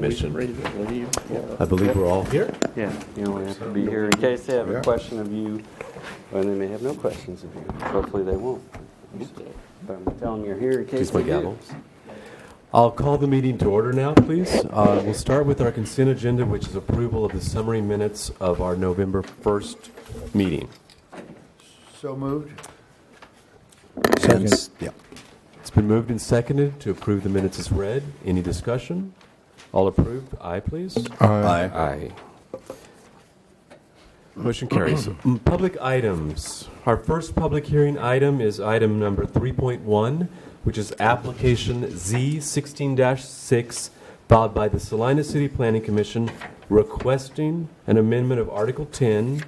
Commission. Ready to leave? I believe we're all here. Yeah, you only have to be here in case they have a question of you, and they may have no questions of you. Hopefully they won't. But I'm telling you you're here in case Here's my they do. gavel. I'll call the meeting to order now, please. We'll start with our consent agenda, which is approval of the summary minutes of our November 1st meeting. So moved. Second. Yeah. It's been moved and seconded to approve the minutes as read. Any discussion? All approved? Aye, please. Aye. Aye. Motion carries. Public items. Our first public hearing item is item number 3.1, which is application Z16-6 filed by the Salina City Planning Commission requesting an amendment of Article 10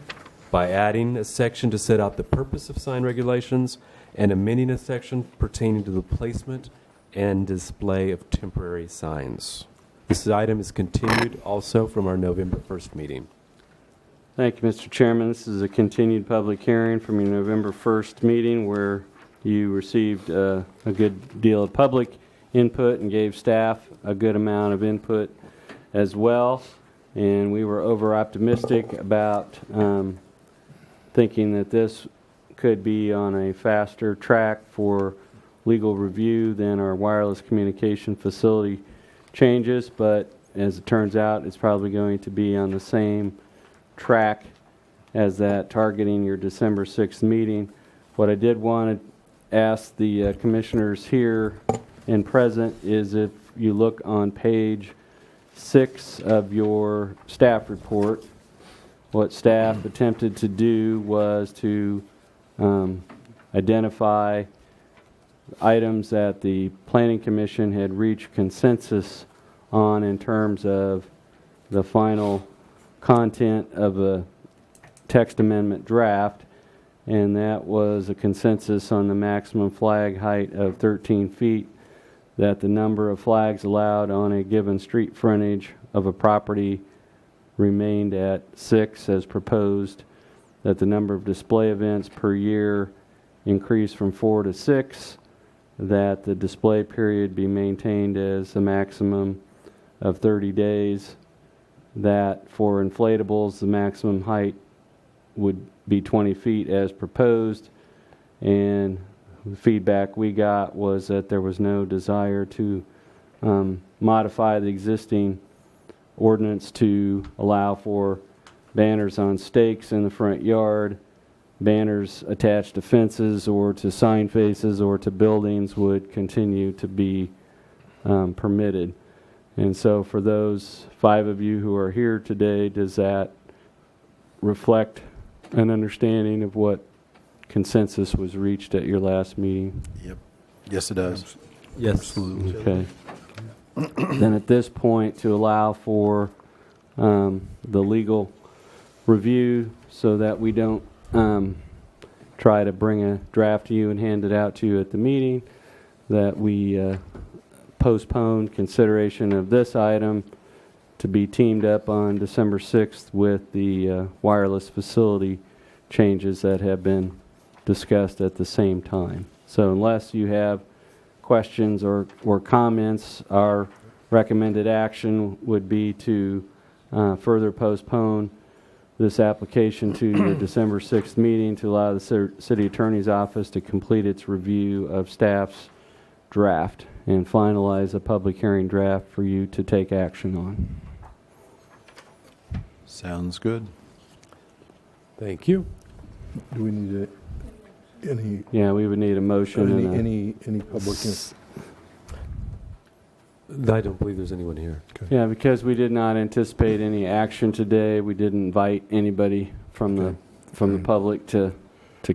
by adding a section to set out the purpose of sign regulations and amending a section pertaining to the placement and display of temporary signs. This item is continued also from our November 1st meeting. Thank you, Mr. Chairman. This is a continued public hearing from your November 1st meeting where you received a good deal of public input and gave staff a good amount of input as well. And we were over-optimistic about thinking that this could be on a faster track for legal review than our wireless communication facility changes, but as it turns out, it's probably going to be on the same track as that, targeting your December 6th meeting. What I did want to ask the commissioners here and present is if you look on page 6 of your staff report, what staff attempted to do was to identify items that the Planning Commission had reached consensus on in terms of the final content of a text amendment draft, and that was a consensus on the maximum flag height of 13 feet, that the number of flags allowed on a given street frontage of a property remained at 6 as proposed, that the number of display events per year increased from 4 to 6, that the display period be maintained as a maximum of 30 days, that for inflatables the maximum height would be 20 feet as proposed, and the feedback we got was that there was no desire to modify the existing ordinance to allow for banners on stakes in the front yard, banners attached to fences or to sign faces or to buildings would continue to be permitted. And so for those 5 of you who are here today, does that reflect an understanding of what consensus was reached at your last meeting? Yep. Yes, it does. Yes. Absolutely. Okay. Then at this point, to allow for the legal review so that we don't try to bring a draft to you and hand it out to you at the meeting, that we postpone consideration of this item to be teamed up on December 6th with the wireless facility changes that have been discussed at the same time. So unless you have questions or comments, our recommended action would be to further postpone this application to your December 6th meeting to allow the City Attorney's Office to complete its review of staff's draft and finalize a public hearing draft for you to take action on. Sounds good. Thank you. Do we need any Yeah, we would need a motion and any public? I don't believe there's anyone here. yeah, because we did not anticipate any action today. We didn't invite anybody from the public to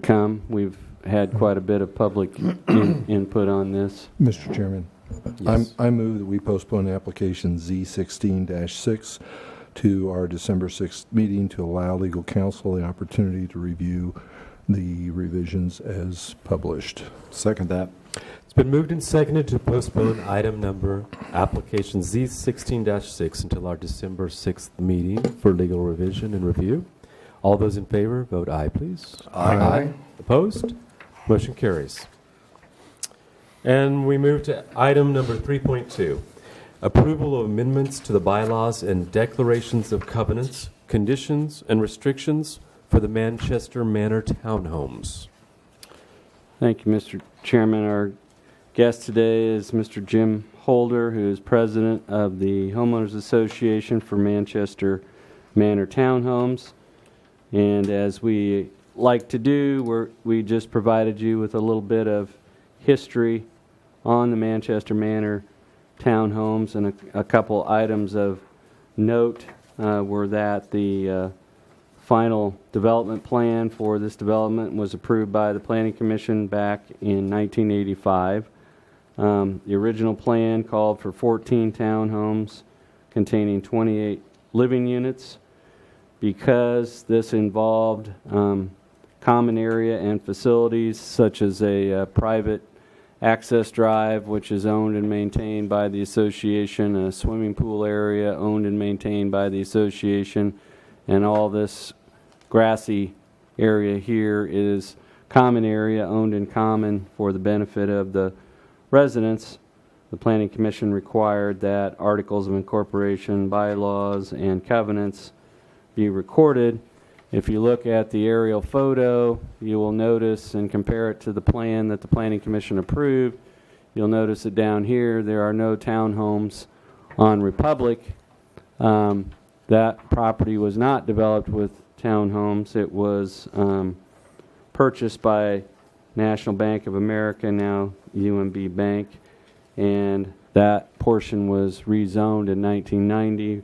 come. We've had quite a bit of public input on this. Mr. Chairman, Yes. I move that we postpone application Z16-6 to our December 6th meeting to allow legal counsel the opportunity to review the revisions as published. Second that. It's been moved and seconded to postpone item number application Z16-6 until our December 6th meeting for legal revision and review. All those in favor, vote aye, please. Aye. Opposed? Motion carries. And we move to item number 3.2. approval of amendments to the bylaws and declarations of covenants, conditions, and restrictions for the Manchester Manor Townhomes. Thank you, Mr. Chairman. Our guest today is Mr. Jim Holder, who is president of the Homeowners Association for Manchester Manor Townhomes. And as we like to do, we just provided you with a little bit of history on the Manchester Manor Townhomes, and a couple items of note were that the final development plan for this development was approved by the Planning Commission back in 1985. The original plan called for 14 townhomes containing 28 living units. Because this involved common area and facilities such as a private access drive, which is owned and maintained by the association, a swimming pool area owned and maintained by the association, and all this grassy area here is common area owned in common for the benefit of the residents. The Planning Commission required that articles of incorporation, bylaws, and covenants be recorded. If you look at the aerial photo, you will notice and compare it to the plan that the Planning Commission approved. You'll notice that down here there are no townhomes on Republic. That property was not developed with townhomes. It was purchased by National Bank of America, now UMB Bank, and that portion was rezoned in 1990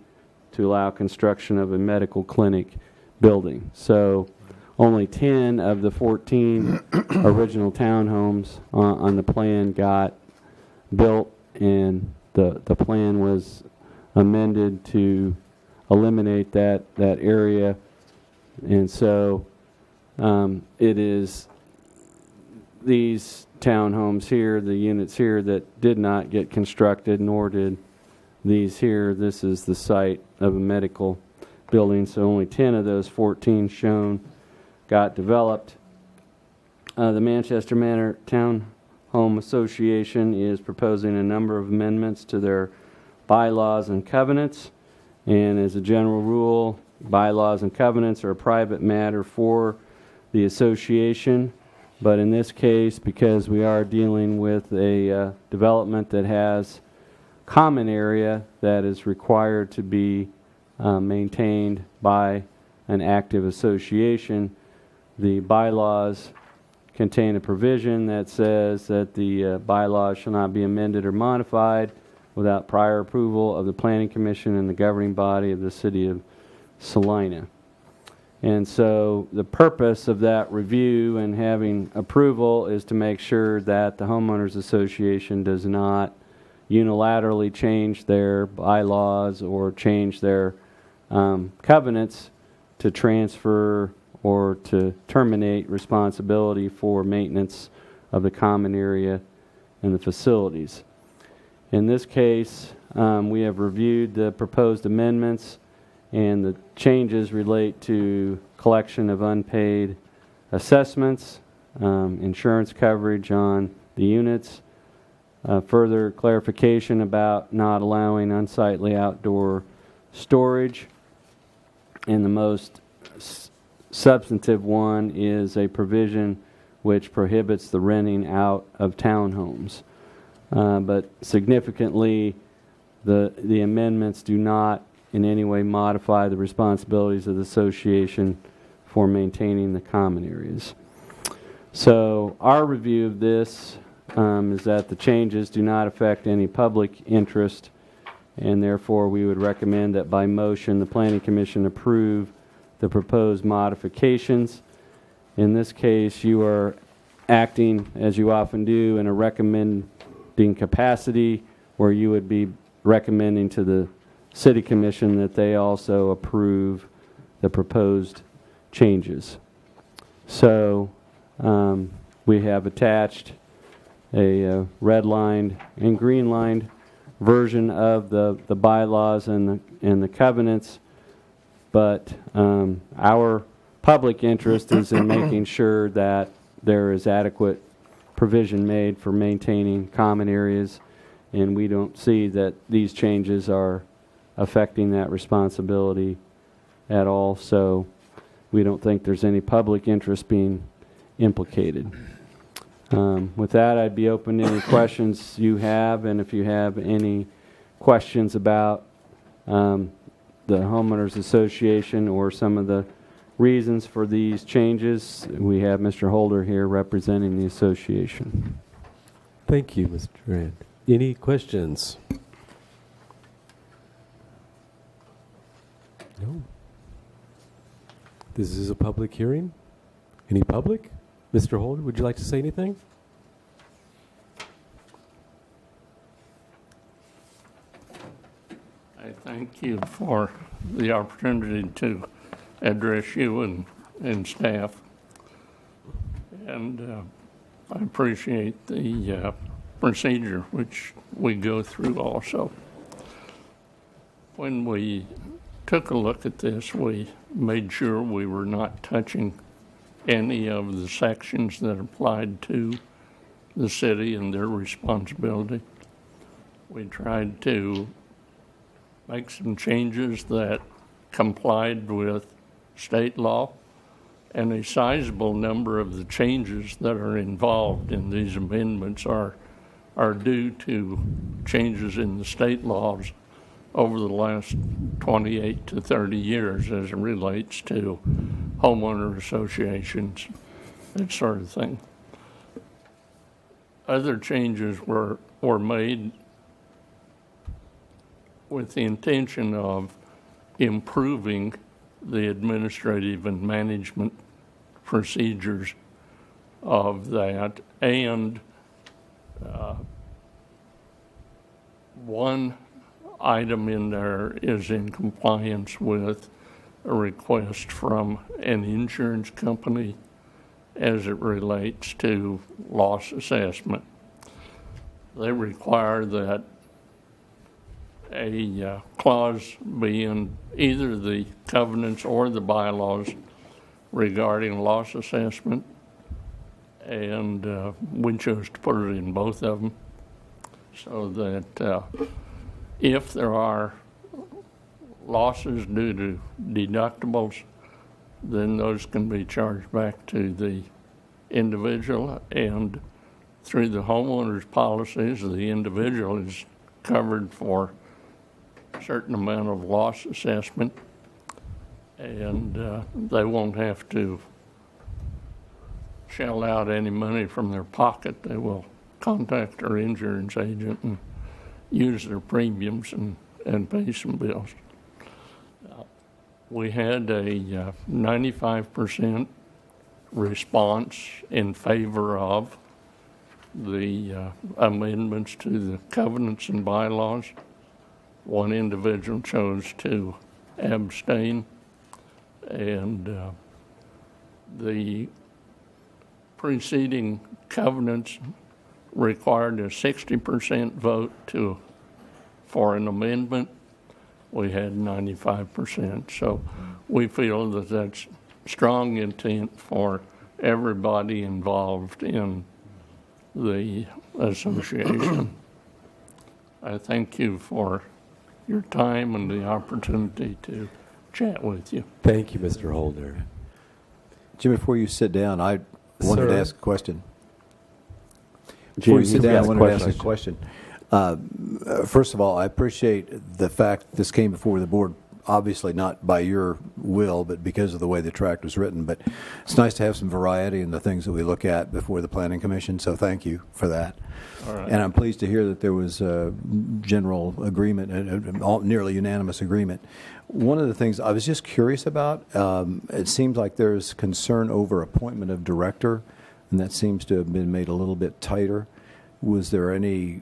to allow construction of a medical clinic building. So only 10 of the 14 original townhomes on the plan got built, and the plan was amended to eliminate that area. And so it is these townhomes here, the units here, that did not get constructed, nor did these here. This is the site of a medical building, so only 10 of those 14 shown got developed. The Manchester Manor Townhome Association is proposing a number of amendments to their bylaws and covenants, and as a general rule, bylaws and covenants are a private matter for the association, but in this case, because we are dealing with a development that has common area that is required to be maintained by an active association, the bylaws contain a provision that says that the bylaws shall not be amended or modified without prior approval of the Planning Commission and the governing body of the city of Salina. And so the purpose of that review and having approval is to make sure that the Homeowners Association does not unilaterally change their bylaws or change their covenants to transfer or to terminate responsibility for maintenance of the common area and the facilities. In this case, we have reviewed the proposed amendments, and the changes relate to collection of unpaid assessments, insurance coverage on the units, further clarification about not allowing unsightly outdoor storage, and the most substantive one is a provision which prohibits the renting out of townhomes. But significantly, the amendments do not in any way modify the responsibilities of the association for maintaining the common areas. So our review of this is that the changes do not affect any public interest, and therefore we would recommend that by motion the Planning Commission approve the proposed modifications. In this case, you are acting, as you often do, in a recommending capacity, where you would be recommending to the City Commission that they also approve the proposed changes. So we have attached a red-lined and green-lined version of the bylaws and the covenants, but our public interest is in making sure that there is adequate provision made for maintaining common areas and we don't see that these changes are affecting that responsibility at all, so we don't think there's any public interest being implicated. With that, I'd be open to any questions you have, and if you have any questions about the homeowners association or some of the reasons for these changes, we have Mr. Holder here representing the association. Thank you, Mr. Rand. Any questions? No. This is a public hearing. Any public? Mr. Holder, would you like to say anything? I thank you for the opportunity to address you and staff. And I appreciate the procedure which we go through also. When we took a look at this, we made sure we were not touching any of the sections that applied to the city and their responsibility. We tried to make some changes that complied with state law, and a sizable number of the changes that are involved in these amendments are due to changes in the state laws over the last 28 to 30 years as it relates to homeowner associations, that sort of thing. Other changes were made with the intention of improving the administrative and management procedures of that, and one item in there is in compliance with a request from an insurance company as it relates to loss assessment. They require that a clause be in either the covenants or the bylaws regarding loss assessment, and we chose to put it in both of them so that if there are losses due to deductibles, then those can be charged back to the individual, and through the homeowner's policies, the individual is covered for a certain amount of loss assessment, and they won't have to shell out any money from their pocket. They will contact their insurance agent and use their premiums and pay some bills. We had a 95% response in favor of the amendments to the covenants and bylaws. One individual chose to abstain, and the preceding covenants required a 60% vote for an amendment. We had 95%. So we feel that that's strong intent for everybody involved in the association. I thank you for your time and the opportunity to chat with you. Thank you, Mr. Holder. Jim, before you sit down, I wanted Sir? to ask a question. Jim, Before you sit down, I ask wanted to ask a questions. question. First of all, I appreciate the fact this came before the board, obviously not by your will, but because of the way the tract was written. But it's nice to have some variety in the things that we look at before the Planning Commission, so thank you for that. All right. And I'm pleased to hear that there was a general agreement, nearly unanimous agreement. One of the things I was just curious about, it seems like there's concern over appointment of director, and that seems to have been made a little bit tighter. Was there any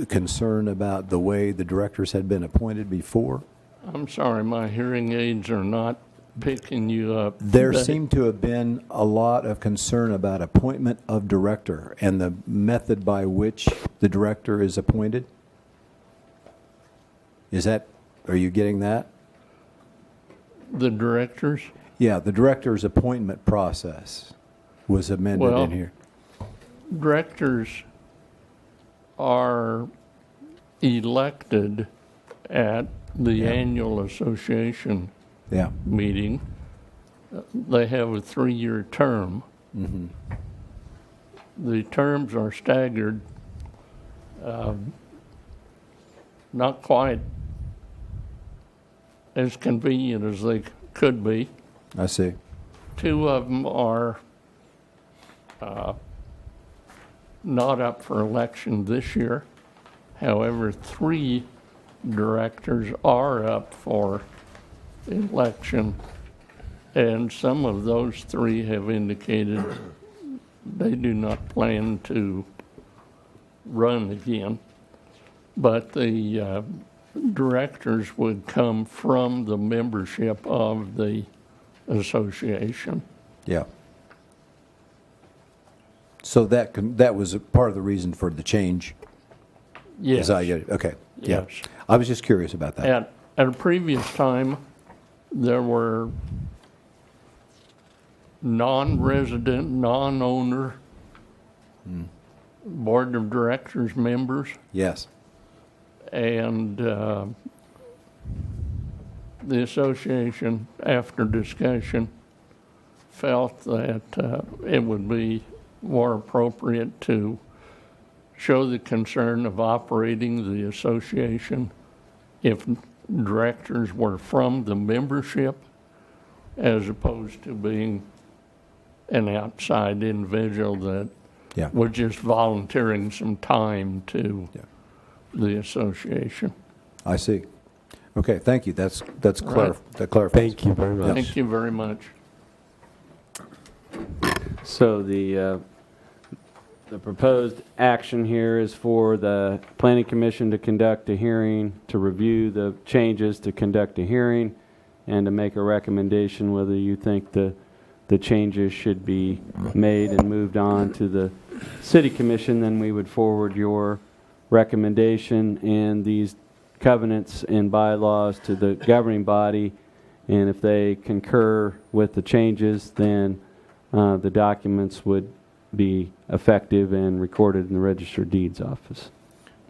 concern about the way the directors had been appointed before? I'm sorry, my hearing aids are not picking you up. There today. seemed to have been a lot of concern about appointment of director and the method by which the director is appointed. Are you getting that? The directors? Yeah, the director's appointment process was amended Well, in here. Directors are elected at the annual association Yeah. meeting, they have a 3-year term. The terms are staggered, not quite as convenient as they could be. I see. 2 of them are not up for election this year. However, 3 directors are up for election, and some of those 3 have indicated they do not plan to run again. But the directors would come from the membership of the association. Yeah. So that was a part of the reason for the change, Yes. as I get it. Okay. Yeah. Yes. I was just curious about that. At a previous time, there were non-resident, non-owner board of directors members, Yes. and the association, after discussion, felt that it would be more appropriate to show the concern of operating the association if directors were from the membership, as opposed to being an outside individual that Yeah. was just volunteering some time to Yeah. the association. I see. Okay, thank you. That Right. clarifies. Thank you very much. Thank you very much. So the proposed action here is for the Planning Commission to conduct a hearing, to review the changes, to conduct a hearing, and to make a recommendation whether you think the changes should be made and moved on to the City Commission. Then we would forward your recommendation and these covenants and bylaws to the governing body, and if they concur with the changes, then the documents would be effective and recorded in the Register of Deeds office.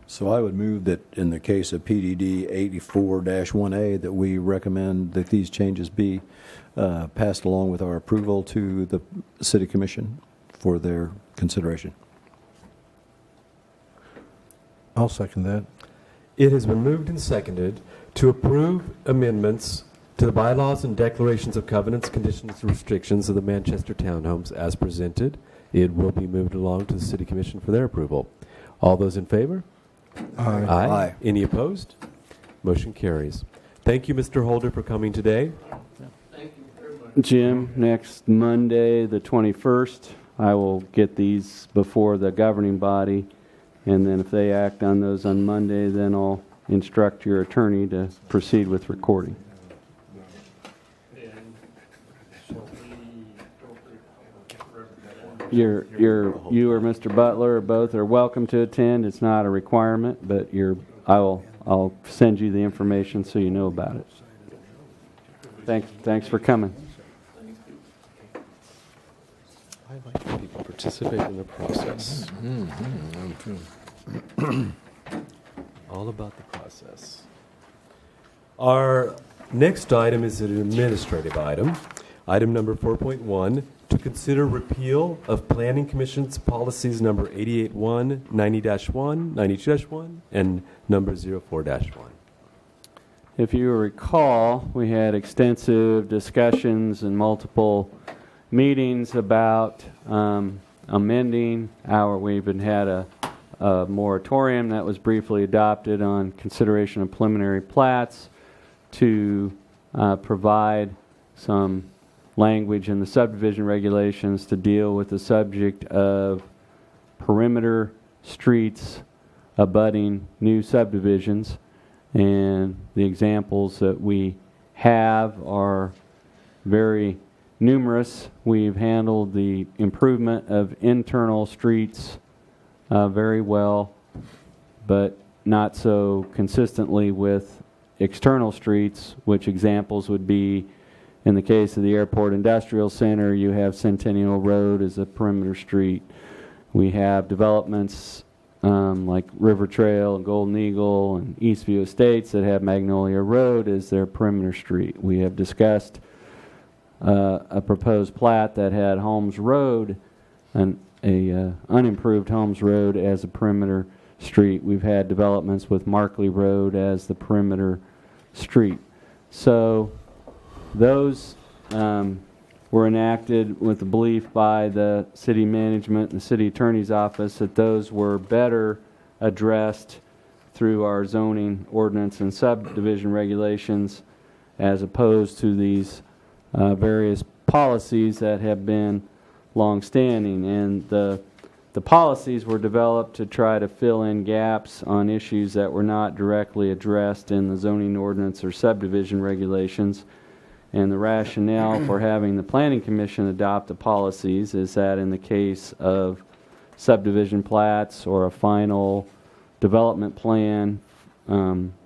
So I would move that in the case of PDD 84-1A, that we recommend that these changes be passed along with our approval to the City Commission for their consideration. I'll second that. It has been moved and seconded to approve amendments to the bylaws and declarations of covenants, conditions, and restrictions of the Manchester Townhomes as presented. It will be moved along to the City Commission for their approval. All those in favor? Aye. Aye. Any opposed? Motion carries. Thank you, Mr. Holder, for coming today. Jim, next Monday, the 21st, I will get these before the governing body, and then if they act on those on Monday, then I'll instruct your attorney to proceed with recording. You or Mr. Butler both are welcome to attend. It's not a requirement, but I'll send you the information so you know about it. Thanks for coming. I like when people participate in the process. All about the process. Our next item is an administrative item. Item number 4.1, to consider repeal of Planning Commission's policies number 88-1, 90-1, 92-1, and number 04-1. If you recall, we had extensive discussions and multiple meetings about amending we've had a moratorium that was briefly adopted on consideration of preliminary plats to provide some language in the subdivision regulations to deal with the subject of perimeter streets abutting new subdivisions. And the examples that we have are very numerous. We've handled the improvement of internal streets very well, but not so consistently with external streets, which examples would be, in the case of the Airport Industrial Center, you have Centennial Road as a perimeter street. We have developments like River Trail and Golden Eagle and Eastview Estates that have Magnolia Road as their perimeter street. We have discussed a proposed plat that had Holmes Road, a unimproved Holmes Road as a perimeter street. We've had developments with Markley Road as the perimeter street. So those were enacted with the belief by the city management and the city attorney's office that those were better addressed through our zoning ordinance and subdivision regulations as opposed to these various policies that have been long-standing. And the policies were developed to try to fill in gaps on issues that were not directly addressed in the zoning ordinance or subdivision regulations. And the rationale for having the Planning Commission adopt the policies is that in the case of subdivision plats or a final development plan,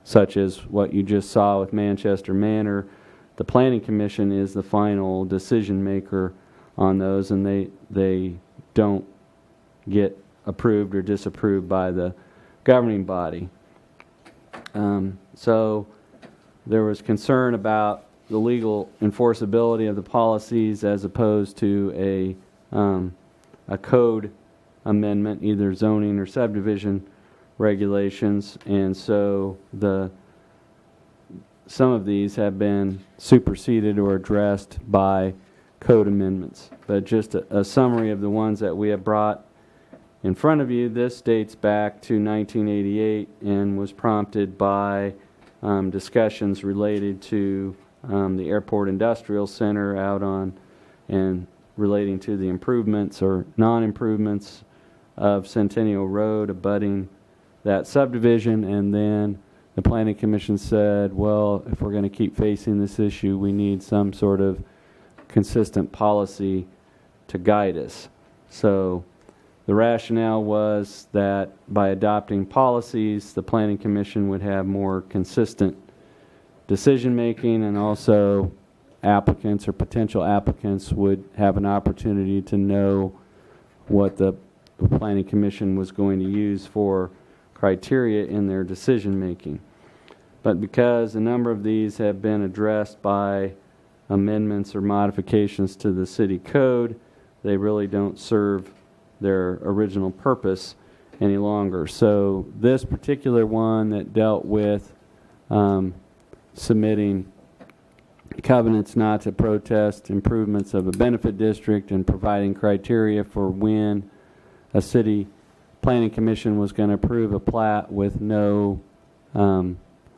such as what you just saw with Manchester Manor, the Planning Commission is the final decision maker on those, and they don't get approved or disapproved by the governing body. So there was concern about the legal enforceability of the policies as opposed to a code amendment, either zoning or subdivision regulations, and so some of these have been superseded or addressed by code amendments. But just a summary of the ones that we have brought in front of you. This dates back to 1988 and was prompted by discussions related to the Airport Industrial Center out on and relating to the improvements or non-improvements of Centennial Road abutting that subdivision. And then the Planning Commission said, well, if we're going to keep facing this issue, we need some sort of consistent policy to guide us. So the rationale was that by adopting policies, the Planning Commission would have more consistent decision making, and also applicants or potential applicants would have an opportunity to know what the Planning Commission was going to use for criteria in their decision making. But because a number of these have been addressed by amendments or modifications to the city code, they really don't serve their original purpose any longer. So this particular one that dealt with submitting covenants not to protest improvements of a benefit district and providing criteria for when a city planning commission was going to approve a plat with no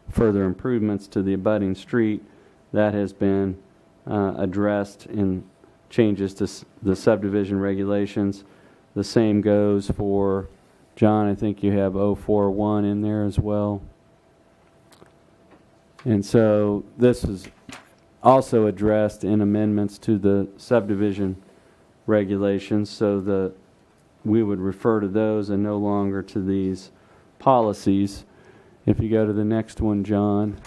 further improvements to the abutting street, that has been addressed in changes to the subdivision regulations. The same goes for, John, I think you have 041 in there as well. And so this is also addressed in amendments to the subdivision regulations, so we would refer to those and no longer to these policies. If you go to the next one, John.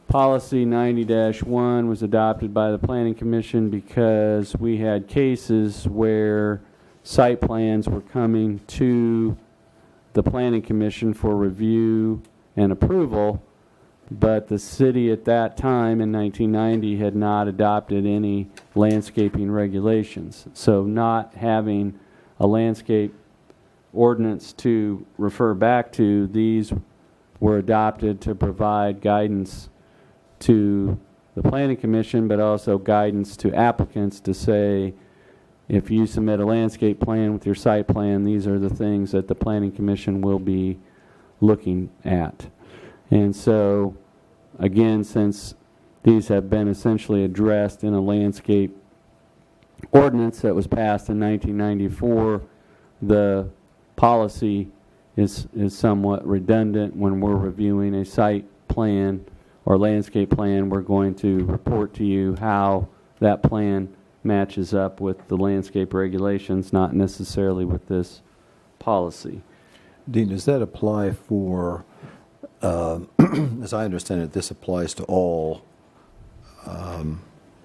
Policy 90-1 was adopted by the Planning Commission because we had cases where site plans were coming to the Planning Commission for review and approval, but the city at that time in 1990 had not adopted any landscaping regulations. So not having a landscape ordinance to refer back to, these were adopted to provide guidance to the Planning Commission, but also guidance to applicants to say, if you submit a landscape plan with your site plan, these are the things that the Planning Commission will be looking at. And so, again, since these have been essentially addressed in a landscape ordinance that was passed in 1994, the policy is somewhat redundant. When we're reviewing a site plan or landscape plan, we're going to report to you how that plan matches up with the landscape regulations, not necessarily with this policy. Dean, does that apply for, as I understand it, this applies to all,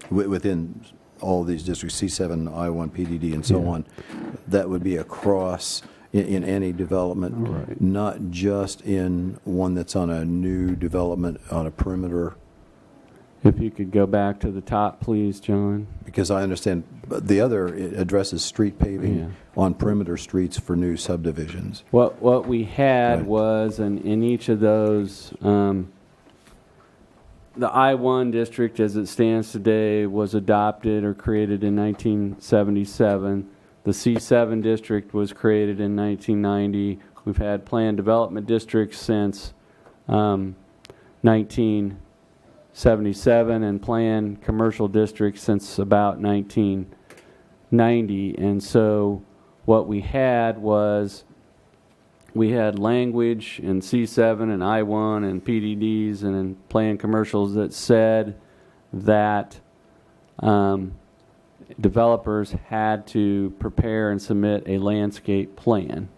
within all these districts, C7, I1, PDD, and so on, that would be across in any development, All right. not just in one that's on a new development on a perimeter? If you could go back to the top, please, John. Because I understand the other it addresses street paving Yeah. on perimeter streets for new subdivisions. What we had Right. was, in each of those, the I-1 district as it stands today was adopted or created in 1977. The C7 district was created in 1990. We've had planned development districts since 1977 and planned commercial districts since about 1990. And so what we had was we had language in C7 and I1 and PDDs and in planned commercials that said that developers had to prepare and submit a landscape plan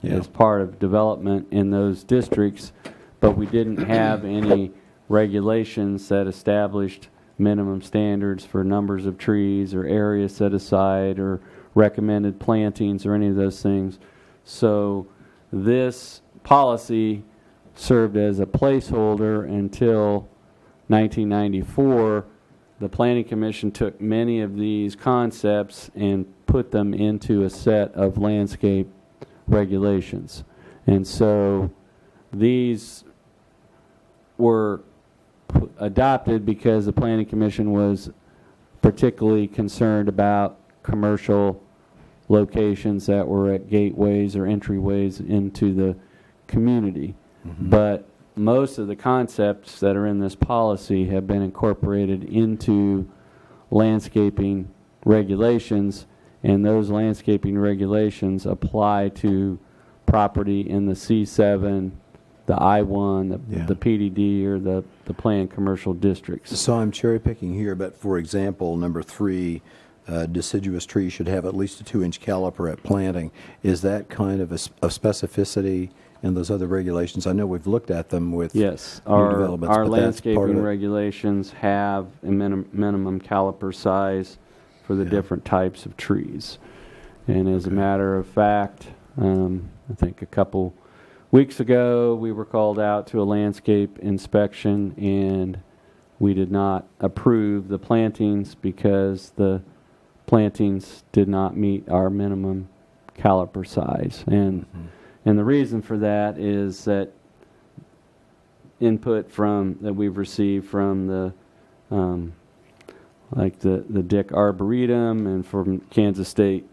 as part of development in those districts, but we didn't have any regulations that established minimum standards for numbers of trees or areas set aside or recommended plantings or any of those things. So this policy served as a placeholder until 1994. The Planning Commission took many of these concepts and put them into a set of landscape regulations. And so these were adopted because the Planning Commission was particularly concerned about commercial locations that were at gateways or entryways into the community. But most of the concepts that are in this policy have been incorporated into landscaping regulations, and those landscaping regulations apply to property in the C7, the I1, the PDD, or the planned commercial districts. So I'm cherry picking here, but for example, number 3, deciduous trees should have at least a 2-inch caliper at planting. Is that kind of a specificity in those other regulations? I know we've looked at them with Yes, new our developments, but that's part of landscaping it. regulations have a minimum caliper size for the different types of trees. And as a matter of fact, I think a couple weeks ago we were called out to a landscape inspection and we did not approve the plantings because the plantings did not meet our minimum caliper size. And the reason for that is that input that we've received from the Dick Arboretum and from Kansas State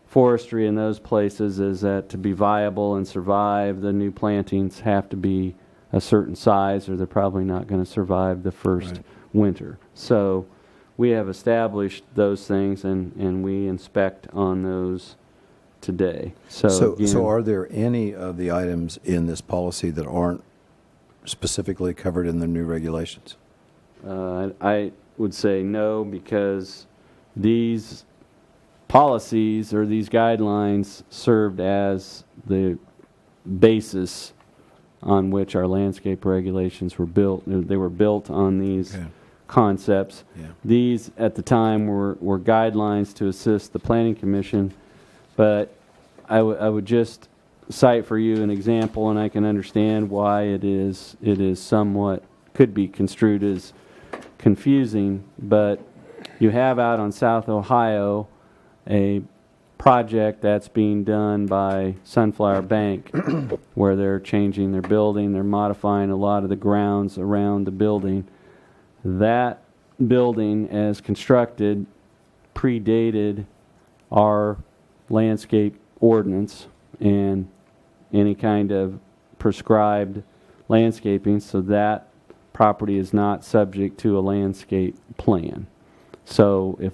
Forestry and those places is that to be viable and survive, the new plantings have to be a certain size or they're probably not going to survive the first winter. So we have established those things and we inspect on those today. So are there any of the items in this policy that aren't specifically covered in the new regulations? I would say no, because these policies or these guidelines served as the basis on which our landscape regulations were built. They were built on these concepts. Yeah. These, at the time, were guidelines to assist the Planning Commission, but I would just cite for you an example, and I can understand why it is somewhat, could be construed as confusing, but you have out on South Ohio a project that's being done by Sunflower Bank where they're changing their building, they're modifying a lot of the grounds around the building. That building, as constructed, predated our landscape ordinance and any kind of prescribed landscaping, so that property is not subject to a landscape plan. So if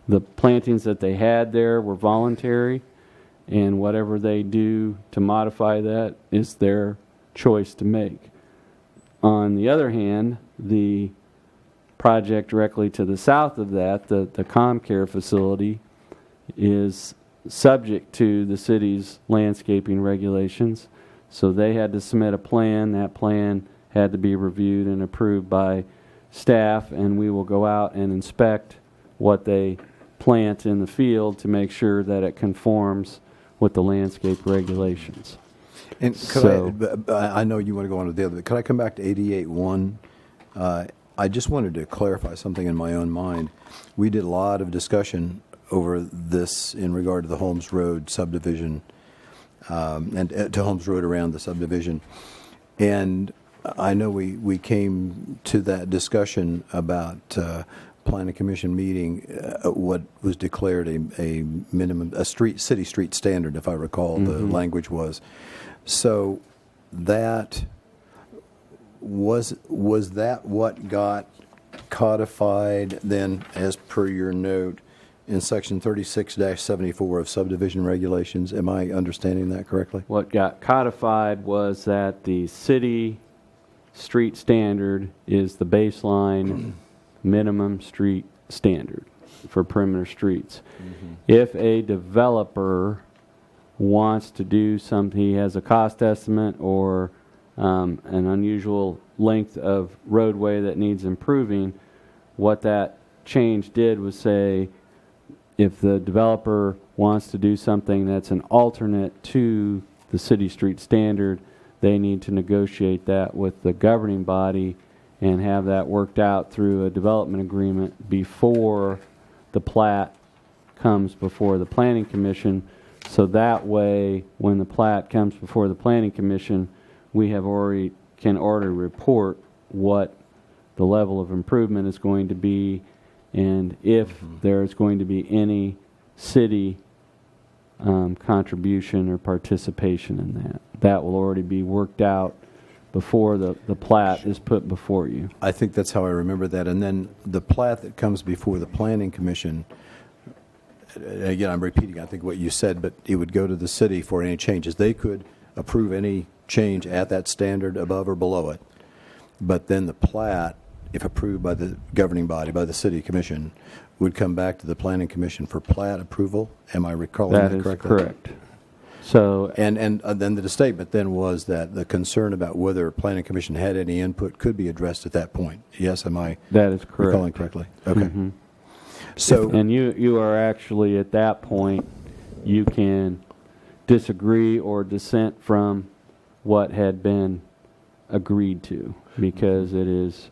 the plantings that they had there were voluntary, and whatever they do to modify that is their choice to make. On the other hand, the project directly to the south of that, the ComCare facility, is subject to the city's landscaping regulations. So they had to submit a plan. That plan had to be reviewed and approved by staff, and we will go out and inspect what they plant in the field to make sure that it conforms with the landscape regulations. And So- I know you want to go on to the other, but could I come back to 88-1? I just wanted to clarify something in my own mind. We did a lot of discussion over this in regard to the Holmes Road subdivision, and to Holmes Road around the subdivision. And I know we came to that discussion about Planning Commission meeting, what was declared a minimum, city street standard, if I recall, the language was. So that was that what got codified then, as per your note, in section 36-74 of subdivision regulations? Am I understanding that correctly? What got codified was that the city street standard is the baseline minimum street standard for perimeter streets. If a developer wants to do something, he has a cost estimate or an unusual length of roadway that needs improving, what that change did was say, if the developer wants to do something that's an alternate to the city street standard, they need to negotiate that with the governing body and have that worked out through a development agreement before the plat comes before the Planning Commission. So that way, when the plat comes before the Planning Commission, we can already report what the level of improvement is going to be, and if there's going to be any city contribution or participation in that. That will already be worked out before the plat is put before you. I think that's how I remember that. And then the plat that comes before the Planning Commission, again, I'm repeating, I think, what you said, but it would go to the city for any changes. They could approve any change at that standard, above or below it. But then the plat, if approved by the governing body, by the city commission, would come back to the Planning Commission for plat approval. Am I recalling that correctly? That is correct. So, And then the statement then was that the concern about whether Planning Commission had any input could be addressed at that point. Yes, am I that is correct. recalling correctly? Okay. So, And you are actually at that point, you can disagree or dissent from what had been agreed to, because it is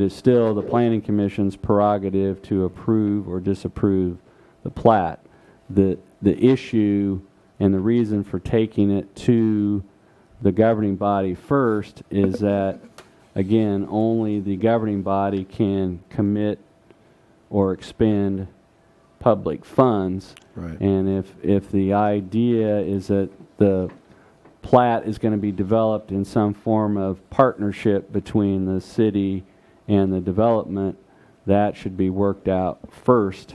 still the Planning Commission's prerogative to approve or disapprove the plat. The issue and the reason for taking it to the governing body first is that, again, only the governing body can commit or expend public funds. right. And if the idea is that the plat is going to be developed in some form of partnership between the city and the development, that should be worked out first,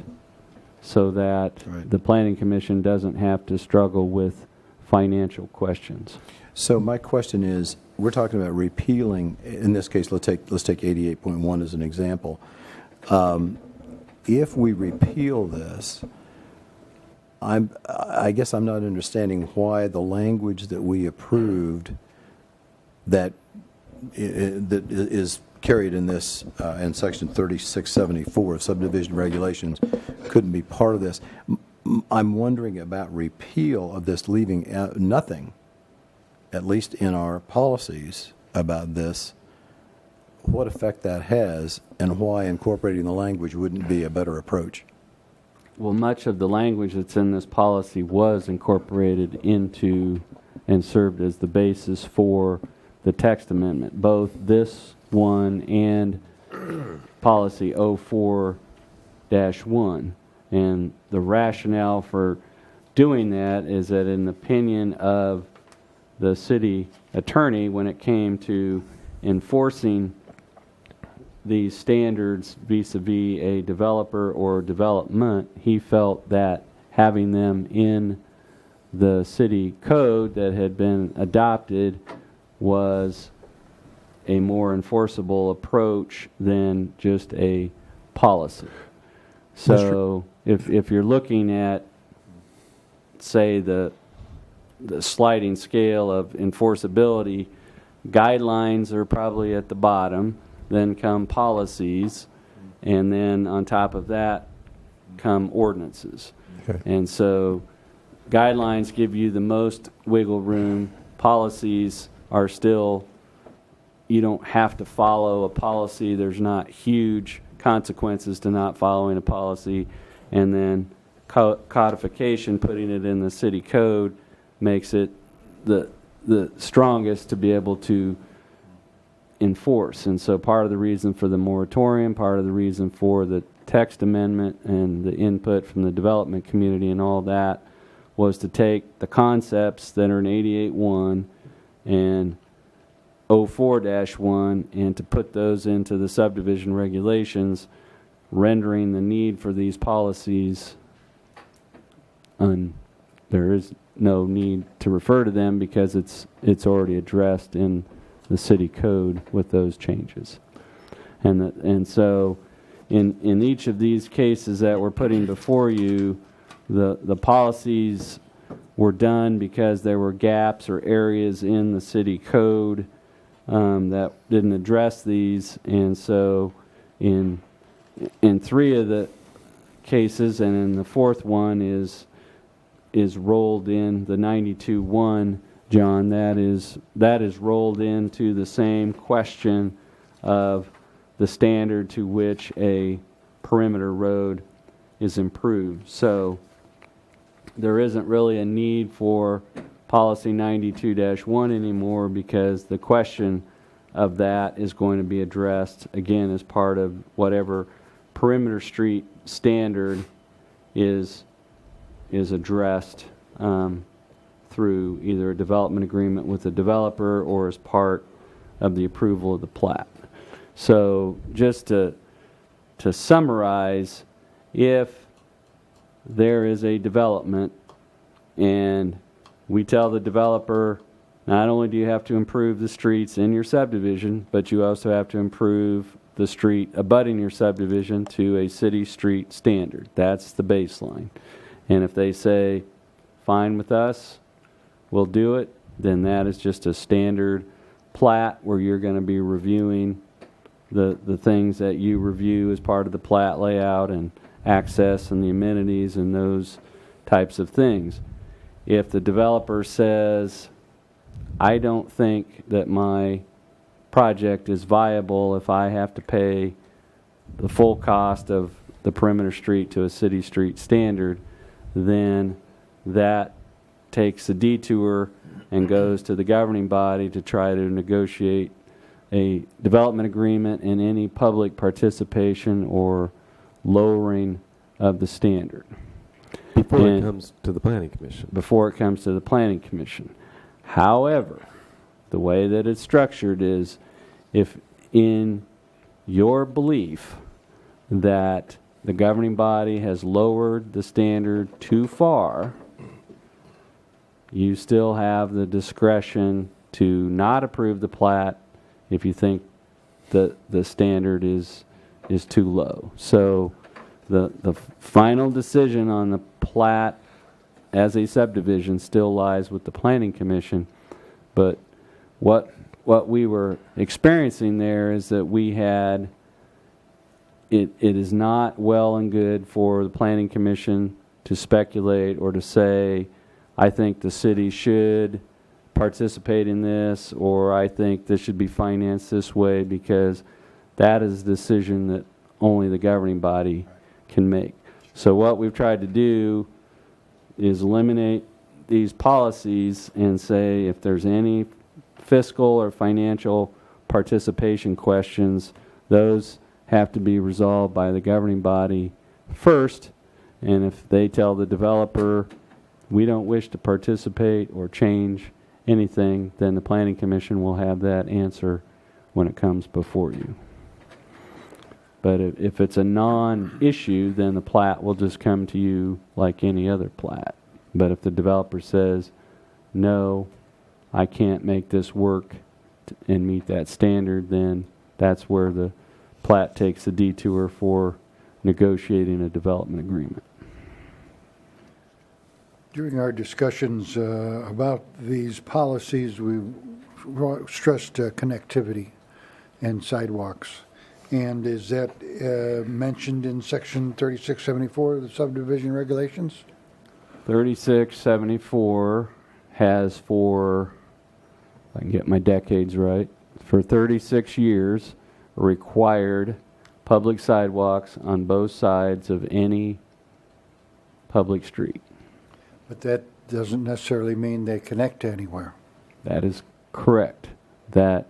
so that Right. the Planning Commission doesn't have to struggle with financial questions. So my question is, we're talking about repealing, in this case, let's take 88.1 as an example. If we repeal this, I guess I'm not understanding why the language that we approved that is carried in this, in section 3674 of subdivision regulations, couldn't be part of this. I'm wondering about repeal of this, leaving nothing, at least in our policies about this, what effect that has, and why incorporating the language wouldn't be a better approach. Well, much of the language that's in this policy was incorporated into and served as the basis for the text amendment, both this one and policy 04-1. And the rationale for doing that is that, in the opinion of the city attorney, when it came to enforcing these standards vis-a-vis a developer or development, he felt that having them in the city code that had been adopted was a more enforceable approach than just a policy. So if you're looking at, say, the sliding scale of enforceability, guidelines are probably at the bottom, then come policies, and then on top of that come ordinances. Okay. And so guidelines give you the most wiggle room. Policies are still, you don't have to follow a policy. There's not huge consequences to not following a policy. And then codification, putting it in the city code, makes it the strongest to be able to enforce. And so part of the reason for the moratorium, part of the reason for the text amendment and the input from the development community and all that was to take the concepts that are in 88.1 and 04-1 and to put those into the subdivision regulations, rendering the need for these policies, there is no need to refer to them because it's already addressed in the city code with those changes. And so in each of these cases that we're putting before you, the policies were done because there were gaps or areas in the city code that didn't address these. And so in 3 of the cases, and in the 4th one is rolled in the 92.1, John, that is rolled into the same question of the standard to which a perimeter road is improved. So there isn't really a need for policy 92-1 anymore because the question of that is going to be addressed again as part of whatever perimeter street standard is addressed through either a development agreement with the developer or as part of the approval of the plat. So just to summarize, if there is a development and we tell the developer, not only do you have to improve the streets in your subdivision, but you also have to improve the street abutting your subdivision to a city street standard. That's the baseline. And if they say, fine with us, we'll do it, then that is just a standard plat where you're going to be reviewing the things that you review as part of the plat layout and access and the amenities and those types of things. If the developer says, I don't think that my project is viable if I have to pay the full cost of the perimeter street to a city street standard, then that takes a detour and goes to the governing body to try to negotiate a development agreement and any public participation or lowering of the standard. Before it comes to the Planning Commission. Before it comes to the Planning Commission. However, the way that it's structured is if in your belief that the governing body has lowered the standard too far, you still have the discretion to not approve the plat if you think that the standard is too low. So the final decision on the plat as a subdivision still lies with the Planning Commission, but what we were experiencing there is that we had it is not well and good for the Planning Commission to speculate or to say, I think the city should participate in this, or I think this should be financed this way, because that is a decision that only the governing body can make. So what we've tried to do is eliminate these policies and say if there's any fiscal or financial participation questions, those have to be resolved by the governing body first, and if they tell the developer we don't wish to participate or change anything, then the Planning Commission will have that answer when it comes before you. But if it's a non-issue, then the plat will just come to you like any other plat. But if the developer says, no, I can't make this work and meet that standard, then that's where the plat takes a detour for negotiating a development agreement. During our discussions about these policies, we stressed connectivity and sidewalks. And is that mentioned in Section 3674 of the subdivision regulations? 3674 has for, if I can get my decades right, for 36 years required public sidewalks on both sides of any public street. But that doesn't necessarily mean they connect to anywhere. That is correct. But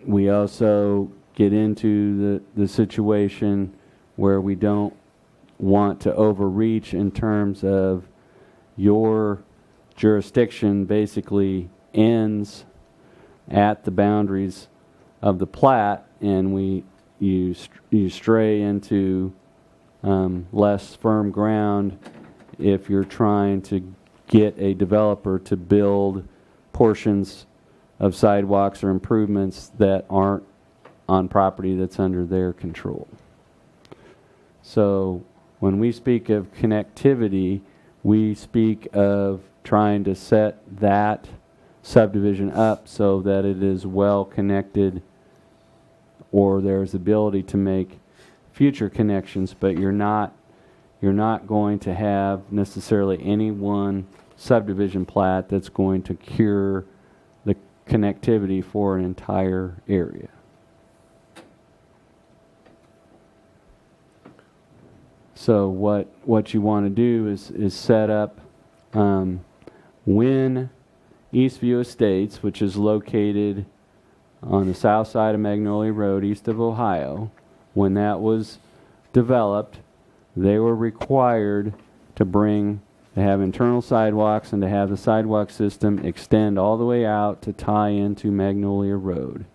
we also get into the situation where we don't want to overreach in terms of your jurisdiction basically ends at the boundaries of the plat, and you stray into less firm ground if you're trying to get a developer to build portions of sidewalks or improvements that aren't on property that's under their control. So when we speak of connectivity, we speak of trying to set that subdivision up so that it is well connected, or there's ability to make future connections, but you're not going to have necessarily any one subdivision plat that's going to cure the connectivity for an entire area. So what you want to do is set up when Eastview Estates, which is located on the south side of Magnolia Road, east of Ohio, when that was developed, they were required to have internal sidewalks and to have the sidewalk system extend all the way out to tie into Magnolia Road.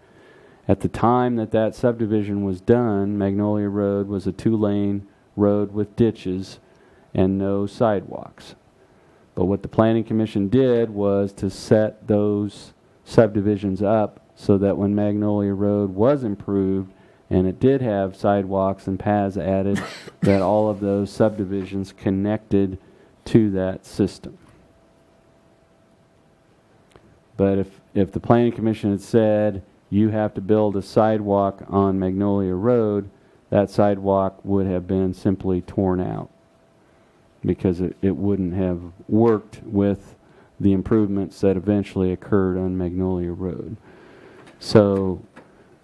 At the time that subdivision was done, Magnolia Road was a 2-lane road with ditches and no sidewalks. But what the Planning Commission did was to set those subdivisions up so that when Magnolia Road was improved and it did have sidewalks and paths added, that all of those subdivisions connected to that system. But if the Planning Commission had said you have to build a sidewalk on Magnolia Road, that sidewalk would have been simply torn out because it wouldn't have worked with the improvements that eventually occurred on Magnolia Road. So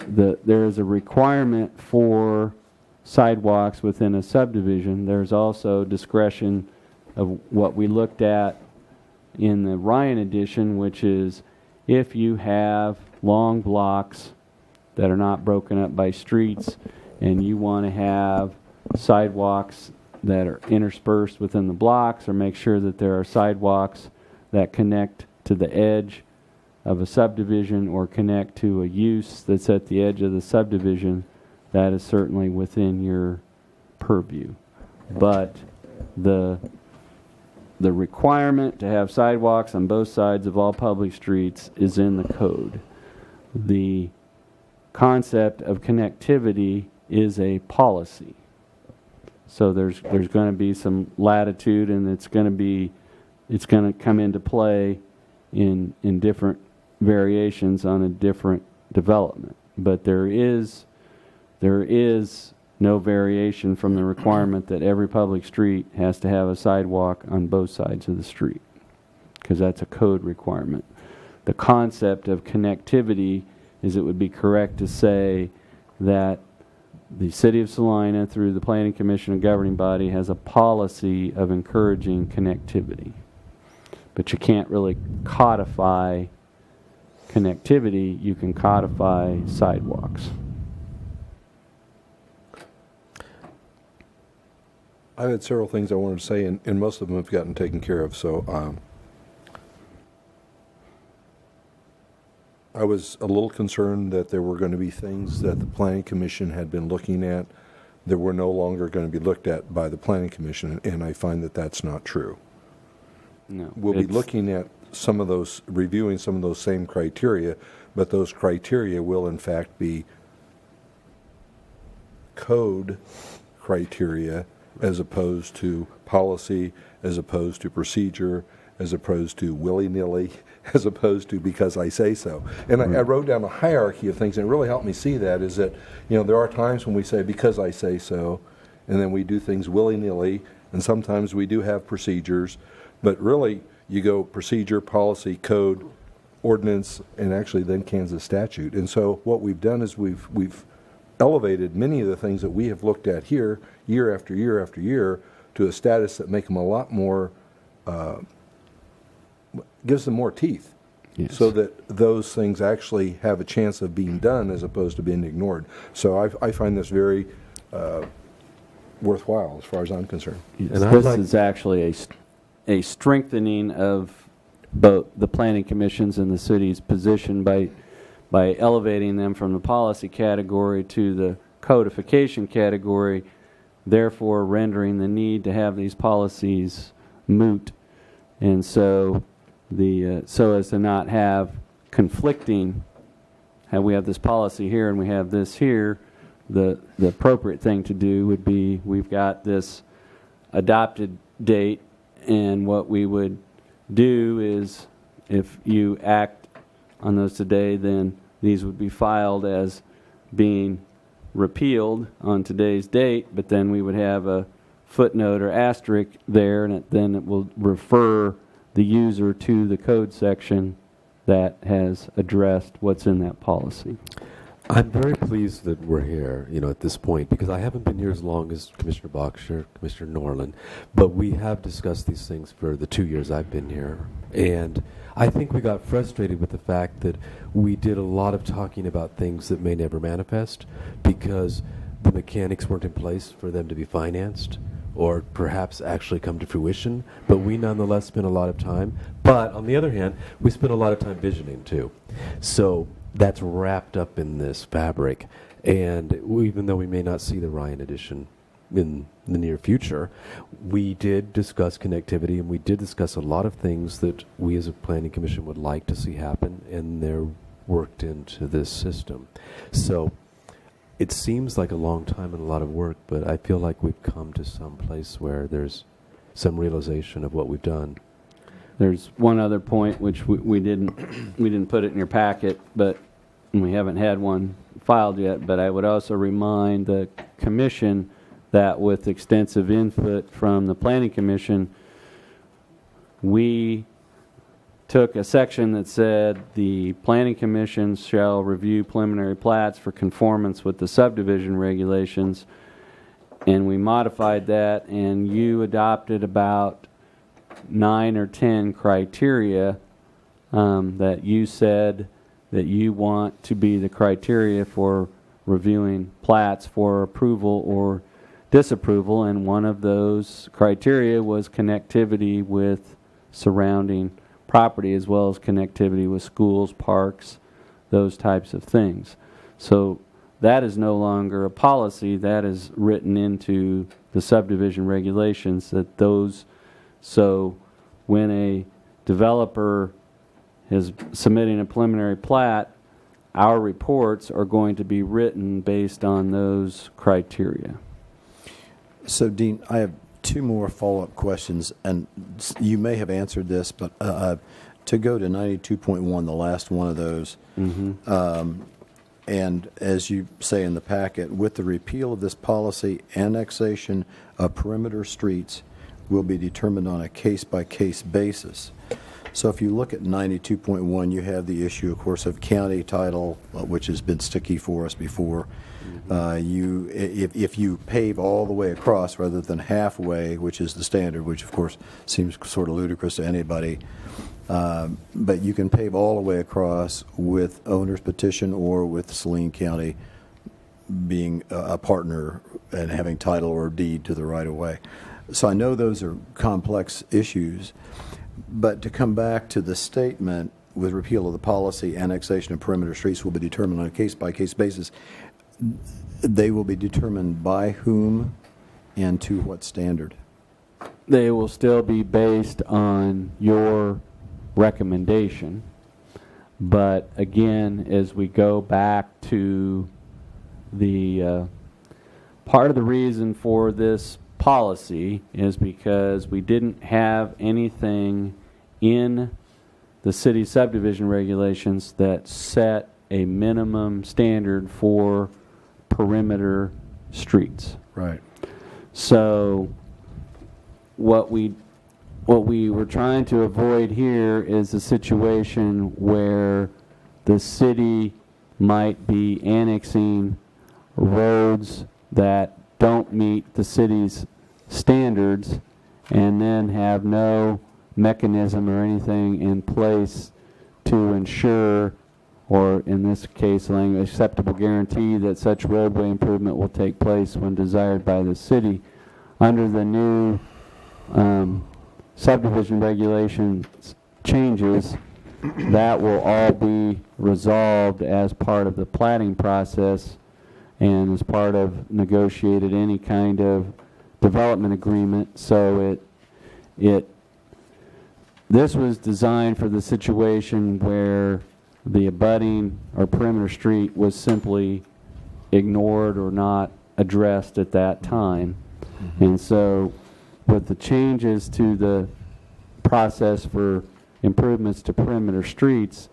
there is a requirement for sidewalks within a subdivision. There's also discretion of what we looked at in the Ryan edition, which is if you have long blocks that are not broken up by streets and you want to have sidewalks that are interspersed within the blocks, or make sure that there are sidewalks that connect to the edge of a subdivision or connect to a use that's at the edge of the subdivision, that is certainly within your purview. But the requirement to have sidewalks on both sides of all public streets is in the code. The concept of connectivity is a policy. So there's going to be some latitude, and it's going to come into play in different variations on a different development. But there is no variation from the requirement that every public street has to have a sidewalk on both sides of the street, because that's a code requirement. The concept of connectivity is it would be correct to say that the City of Salina, through the Planning Commission and governing body, has a policy of encouraging connectivity. But you can't really codify connectivity. You can codify sidewalks. I've had several things I wanted to say, and most of them have gotten taken care of. So I was a little concerned that there were going to be things that the Planning Commission had been looking at that were no longer going to be looked at by the Planning Commission, and I find that that's not true. No, We'll be looking at some of those, reviewing some of those same criteria, but those criteria will in fact be code criteria as opposed to policy, as opposed to procedure, as opposed to willy-nilly, as opposed to because I say so. And I wrote down a hierarchy of things, and it really helped me see that, is that, there are times when we say because I say so, and then we do things willy-nilly, and sometimes we do have procedures, but really you go procedure, policy, code, ordinance, and actually then Kansas statute. And so what we've done is we've elevated many of the things that we have looked at here year after year after year to a status that make them a lot more, gives them more teeth. Yes. So that those things actually have a chance of being done as opposed to being ignored. So I find this very worthwhile as far as I'm concerned. Yes, And I'd this like- is actually a strengthening of both the planning commissions and the city's position by elevating them from the policy category to the codification category, therefore rendering the need to have these policies moot. And so so as to not have conflicting, we have this policy here and we have this here, the appropriate thing to do would be, we've got this adopted date, and what we would do is, if you act on those today, then these would be filed as being repealed on today's date, but then we would have a footnote or asterisk there, and then it will refer the user to the code section that has addressed what's in that policy. I'm very pleased that we're here, at this point, because I haven't been here as long as Commissioner Boxer, Commissioner Norland, but we have discussed these things for the 2 years I've been here. And I think we got frustrated with the fact that we did a lot of talking about things that may never manifest because the mechanics weren't in place for them to be financed or perhaps actually come to fruition, but we nonetheless spent a lot of time. But on the other hand, we spent a lot of time visioning too. So that's wrapped up in this fabric. And even though we may not see the Ryan edition in the near future, we did discuss connectivity, and we did discuss a lot of things that we as a planning commission would like to see happen, and they're worked into this system. So it seems like a long time and a lot of work, but I feel like we've come to some place where there's some realization of what we've done. There's one other point which we didn't put it in your packet, but we haven't had one filed yet, but I would also remind the commission that with extensive input from the Planning Commission, we took a section that said the Planning Commission shall review preliminary plats for conformance with the subdivision regulations, and we modified that, and you adopted about 9 or 10 criteria that you said that you want to be the criteria for reviewing plats for approval or disapproval, and one of those criteria was connectivity with surrounding property as well as connectivity with schools, parks, those types of things. So that is no longer a policy, that is written into the subdivision regulations that those, so when a developer is submitting a preliminary plat, our reports are going to be written based on those criteria. So, Dean, I have two more follow-up questions, and you may have answered this, but to go to 92.1, the last one of those, and as you say in the packet, with the repeal of this policy, annexation of perimeter streets will be determined on a case-by-case basis. So if you look at 92.1, you have the issue, of course, of county title, which has been sticky for us before. If you pave all the way across rather than halfway, which is the standard, which of course seems sort of ludicrous to anybody, but you can pave all the way across with owner's petition or with Saline County being a partner and having title or deed to the right-of-way. So I know those are complex issues, but to come back to the statement, with repeal of the policy, annexation of perimeter streets will be determined on a case-by-case basis. They will be determined by whom and to what standard? They will still be based on your recommendation, but again, as we go back to the part of the reason for this policy is because we didn't have anything in the city subdivision regulations that set a minimum standard for perimeter streets. Right. So what we were trying to avoid here is a situation where the city might be annexing roads that don't meet the city's standards and then have no mechanism or anything in place to ensure, or in this case, an acceptable guarantee that such roadway improvement will take place when desired by the city. Under the new subdivision regulations changes, that will all be resolved as part of the planning process and as part of negotiated any kind of development agreement. So this was designed for the situation where the abutting or perimeter street was simply ignored or not addressed at that time. And so with the changes to the process for improvements to perimeter streets,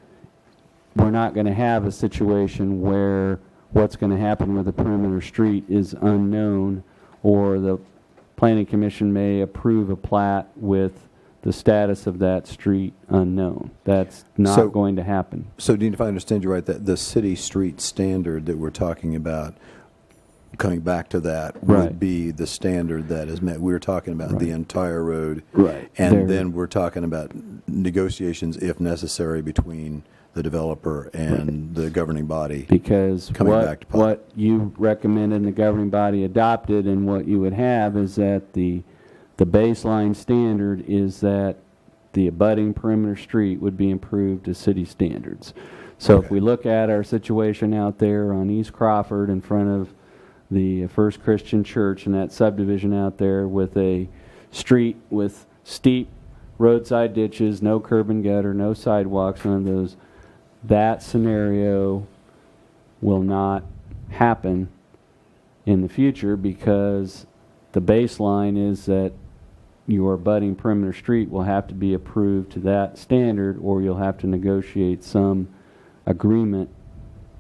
we're not going to have a situation where what's going to happen with the perimeter street is unknown, or the Planning Commission may approve a plat with the status of that street unknown. That's not going to happen. So, Dean, if I understand you right, that the city street standard that we're talking about, coming back to that, would be the standard that is met. We're talking about the entire road. Right. And then we're talking about negotiations, if necessary, between the developer and the governing body. Because back to what you recommended and the governing body adopted, and what you would have is that the baseline standard is that the abutting perimeter street would be improved to city standards. So if we look at our situation out there on East Crawford in front of the First Christian Church and that subdivision out there with a street with steep roadside ditches, no curb and gutter, no sidewalks, none of those, that scenario will not happen in the future, because the baseline is that your abutting perimeter street will have to be approved to that standard, or you'll have to negotiate some agreement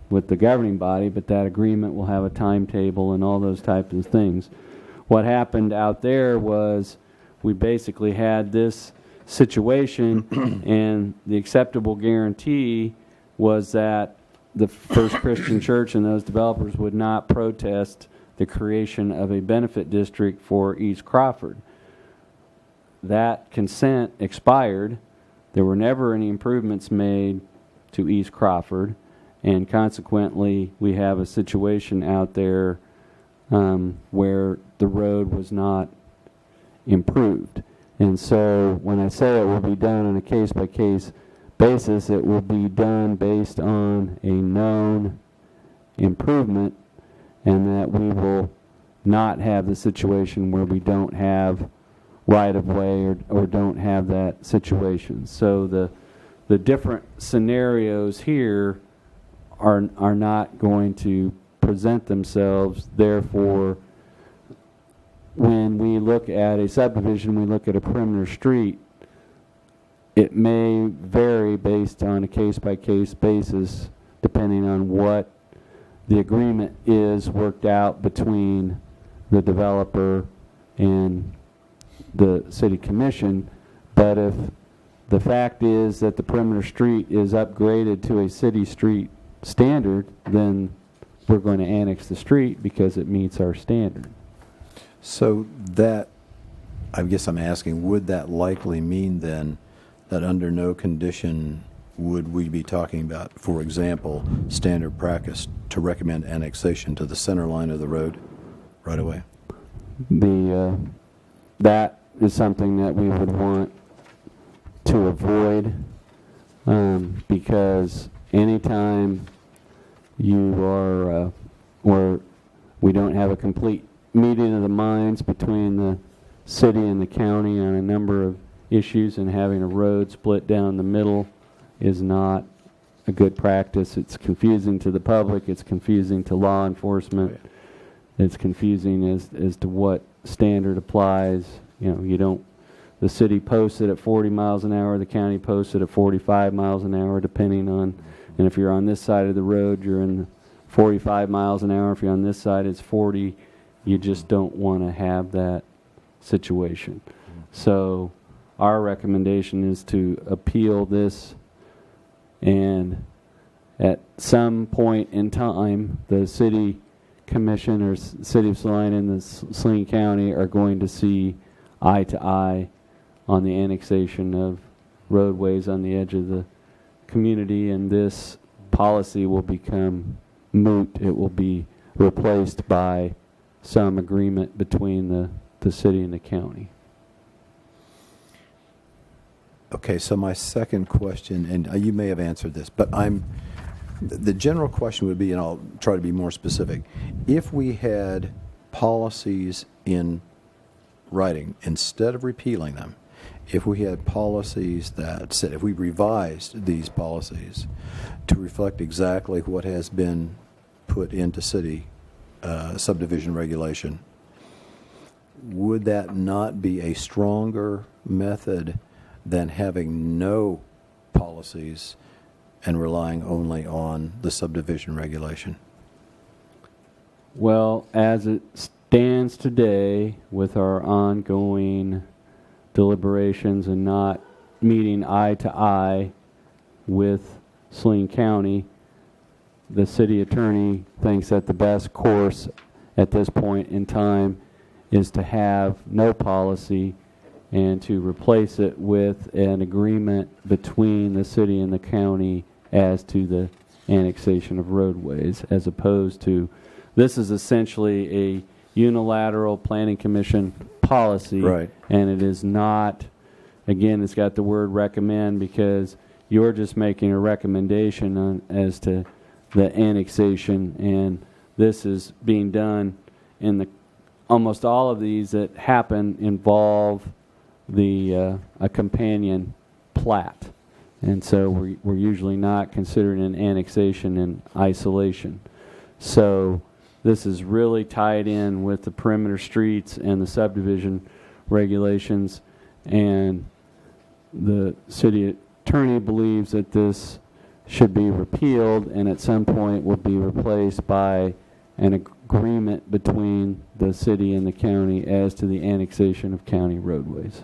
with the governing body, but that agreement will have a timetable and all those types of things. What happened out there was we basically had this situation and the acceptable guarantee was that the First Christian Church and those developers would not protest the creation of a benefit district for East Crawford. That consent expired. There were never any improvements made to East Crawford, and consequently we have a situation out there where the road was not improved. And so when I say it will be done on a case-by-case basis, it will be done based on a known improvement, and that we will not have the situation where we don't have right-of-way or don't have that situation. So the different scenarios here are not going to present themselves. Therefore, when we look at a subdivision, we look at a perimeter street, it may vary based on a case-by-case basis depending on what the agreement is worked out between the developer and the city commission. But if the fact is that the perimeter street is upgraded to a city street standard, then we're going to annex the street because it meets our standard. So that, I guess I'm asking, would that likely mean then that under no condition would we be talking about, for example, standard practice to recommend annexation to the center line of the road right away? That is something that we would want to avoid, because anytime you are, or we don't have a complete meeting of the minds between the city and the county on a number of issues, and having a road split down the middle is not a good practice. It's confusing to the public, it's confusing to law enforcement, it's confusing as to what standard applies. You know, you don't, the city posts it at 40 miles an hour, the county posts it at 45 miles an hour, depending on, and if you're on this side of the road, you're in 45 miles an hour. If you're on this side, it's 40. You just don't want to have that situation. So our recommendation is to appeal this, and at some point in time, the city commission or city of Salina and the Saline County are going to see eye to eye on the annexation of roadways on the edge of the community, and this policy will become moot. It will be replaced by some agreement between the city and the county. Okay, so my second question, and you may have answered this, but the general question would be, and I'll try to be more specific, if we had policies in writing, instead of repealing them, if we had policies that said, if we revised these policies to reflect exactly what has been put into city subdivision regulation, would that not be a stronger method than having no policies and relying only on the subdivision regulation? Well, as it stands today, with our ongoing deliberations and not meeting eye to eye with Saline County, the city attorney thinks that the best course at this point in time is to have no policy and to replace it with an agreement between the city and the county as to the annexation of roadways, as opposed to, this is essentially a unilateral planning commission policy. Right. And it is not, again, it's got the word recommend, because you're just making a recommendation as to the annexation, and this is being done in the, almost all of these that happen involve the a companion plat, and so we're usually not considering an annexation in isolation. So this is really tied in with the perimeter streets and the subdivision regulations, and the city attorney believes that this should be repealed and at some point will be replaced by an agreement between the city and the county as to the annexation of county roadways.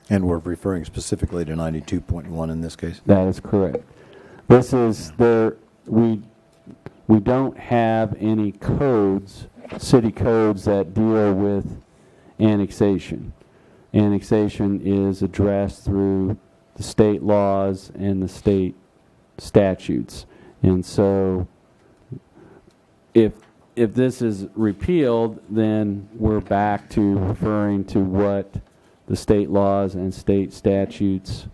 And we're referring specifically to 92.1 in this case? That is correct. This is there, we don't have any codes, city codes, that deal with annexation. Annexation is addressed through the state laws and the state statutes. And so if this is repealed, then we're back to referring to what the state laws and state statutes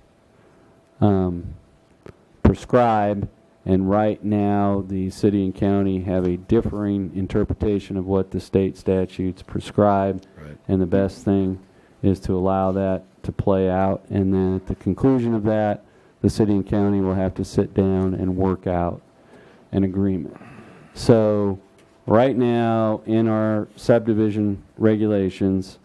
prescribe. And right now, the city and county have a differing interpretation of what the state statutes prescribe. Right. And the best thing is to allow that to play out. And then at the conclusion of that, the city and county will have to sit down and work out an agreement. So right now, in our subdivision regulations,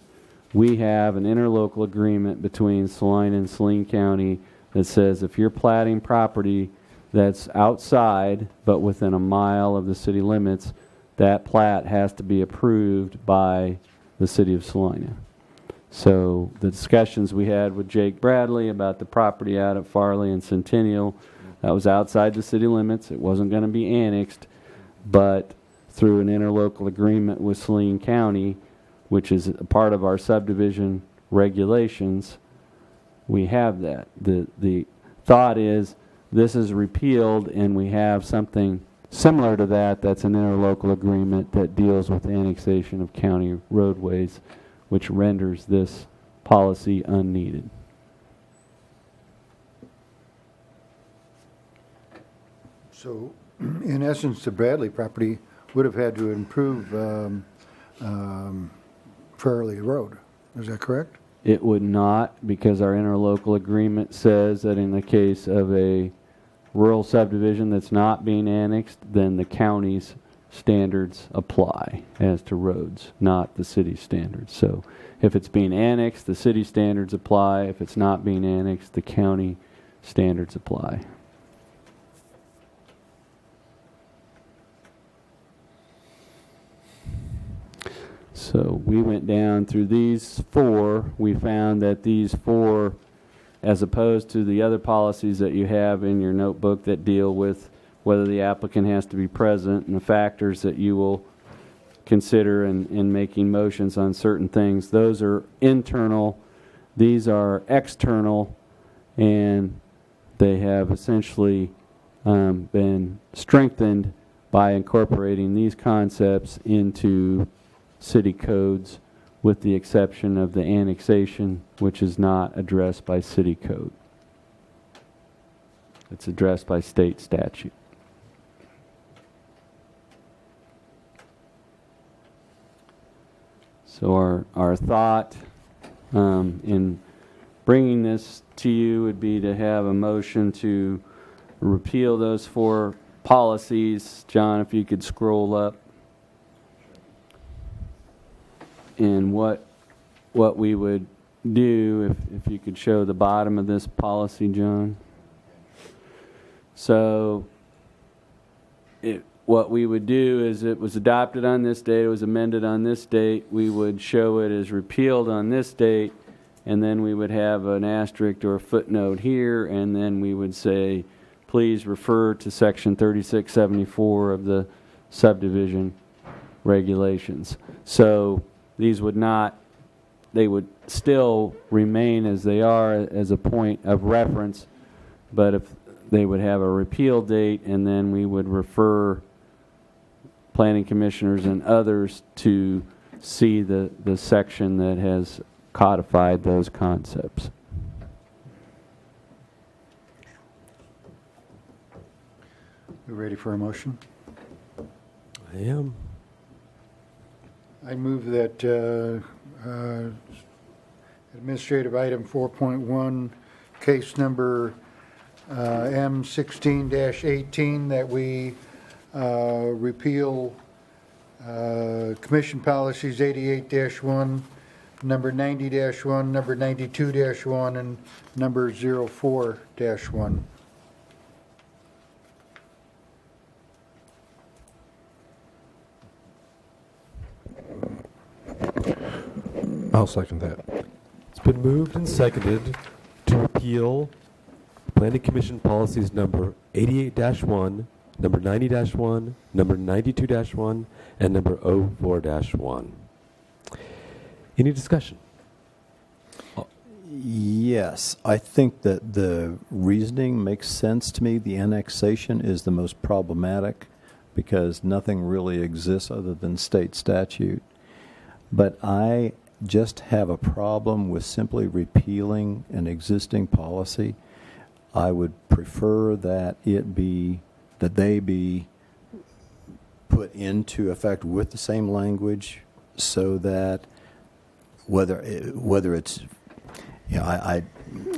we have an interlocal agreement between Salina and Saline County that says if you're platting property that's outside but within a mile of the city limits, that plat has to be approved by the city of Salina. So the discussions we had with Jake Bradley about the property out at Farley and Centennial, that was outside the city limits. It wasn't going to be annexed, but through an interlocal agreement with Saline County, which is a part of our subdivision regulations, we have that. The thought is this is repealed and we have something similar to that that's an interlocal agreement that deals with annexation of county roadways, which renders this policy unneeded. So, in essence, the Bradley property would have had to improve Fairley Road. Is that correct? It would not, because our interlocal agreement says that in the case of a rural subdivision that's not being annexed, then the county's standards apply as to roads, not the city standards. So if it's being annexed, the city standards apply. If it's not being annexed, the county standards apply. So we went down through these four. We found that these four, as opposed to the other policies that you have in your notebook that deal with whether the applicant has to be present and the factors that you will consider in making motions on certain things, those are internal. These are external, and they have essentially been strengthened by incorporating these concepts into city codes, with the exception of the annexation, which is not addressed by city code. It's addressed by state statute. So our thought in bringing this to you would be to have a motion to repeal those four policies. John, if you could scroll up. And what we would do, if you could show the bottom of this policy, John. So what we would do is it was adopted on this date, it was amended on this date, we would show it as repealed on this date, and then we would have an asterisk or a footnote here, and then we would say, please refer to section 3674 of the subdivision regulations. So these would not, they would still remain as they are as a point of reference, but if they would have a repeal date, and then we would refer planning commissioners and others to see the section that has codified those concepts. We ready for a motion? I am. I move that administrative item 4.1, case number M16-18, that we repeal Commission Policies 88-1, number 90-1, number 92-1, and number 04-1. I'll second that. It's been moved and seconded to repeal Planning Commission policies number 88-1, number 90-1, number 92-1, and number 04-1. Any discussion? Yes, I think that the reasoning makes sense to me. The annexation is the most problematic because nothing really exists other than state statute. But I just have a problem with simply repealing an existing policy. I would prefer that they be put into effect with the same language, so that whether it's, you know,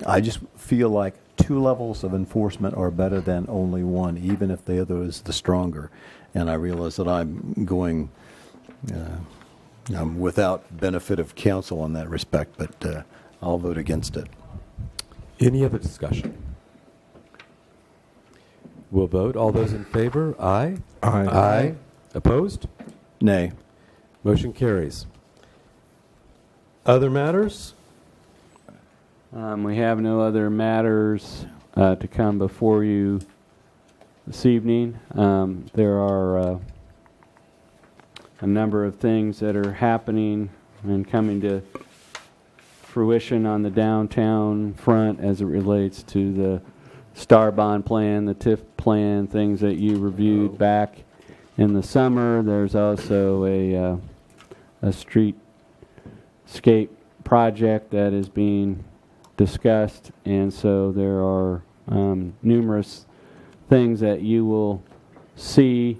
I just feel like two levels of enforcement are better than only one, even if the other is the stronger. And I realize that I'm going without benefit of counsel in that respect, but I'll vote against it. Any other discussion? We'll vote. All those in favor, aye. Aye. Aye. Opposed? Nay. Motion carries. Other matters? We have no other matters to come before you this evening. There are a number of things that are happening and coming to fruition on the downtown front as it relates to the Star Bond plan, the TIF plan, things that you reviewed back in the summer. There's also a streetscape project that is being discussed, and so there are numerous things that you will see,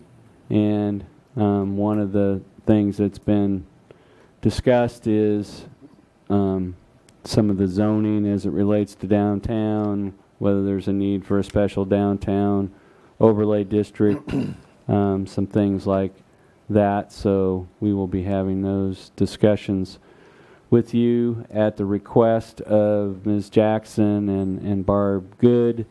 and one of the things that's been discussed is some of the zoning as it relates to downtown, whether there's a need for a special downtown overlay district, some things like that. So we will be having those discussions with you at the request of Ms. Jackson and Barb Good.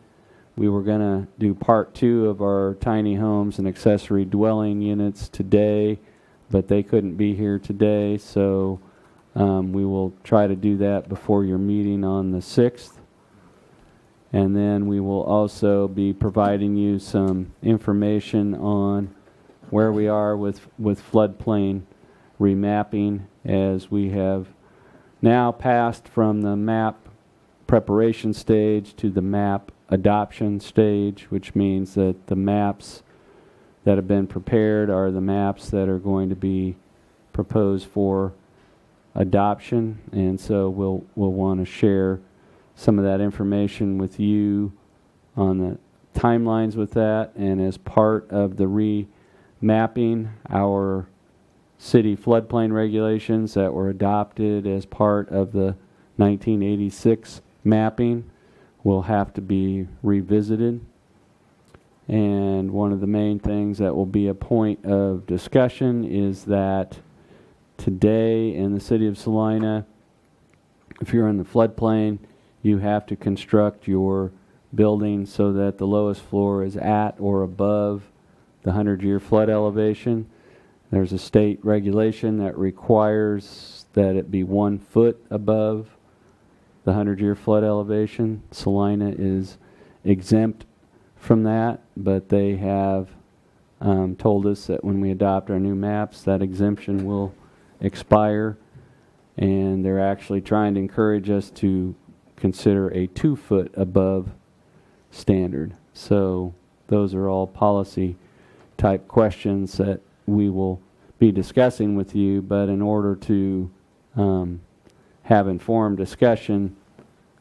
We were going to do part 2 of our tiny homes and accessory dwelling units today. but they couldn't be here today, so we will try to do that before your meeting on the 6th. And then we will also be providing you some information on where we are with floodplain remapping, as we have now passed from the map preparation stage to the map adoption stage, which means that the maps that have been prepared are the maps that are going to be proposed for adoption. And so we'll want to share some of that information with you on the timelines with that. And as part of the remapping, our city floodplain regulations that were adopted as part of the 1986 mapping will have to be revisited. And one of the main things that will be a point of discussion is that today in the city of Salina, if you're in the floodplain, you have to construct your building so that the lowest floor is at or above the 100-year flood elevation. There's a state regulation that requires that it be 1 foot above the 100-year flood elevation. Salina is exempt from that, but they have told us that when we adopt our new maps, that exemption will expire, and they're actually trying to encourage us to consider a 2 foot above standard. So those are all policy type questions that we will be discussing with you, but in order to have informed discussion,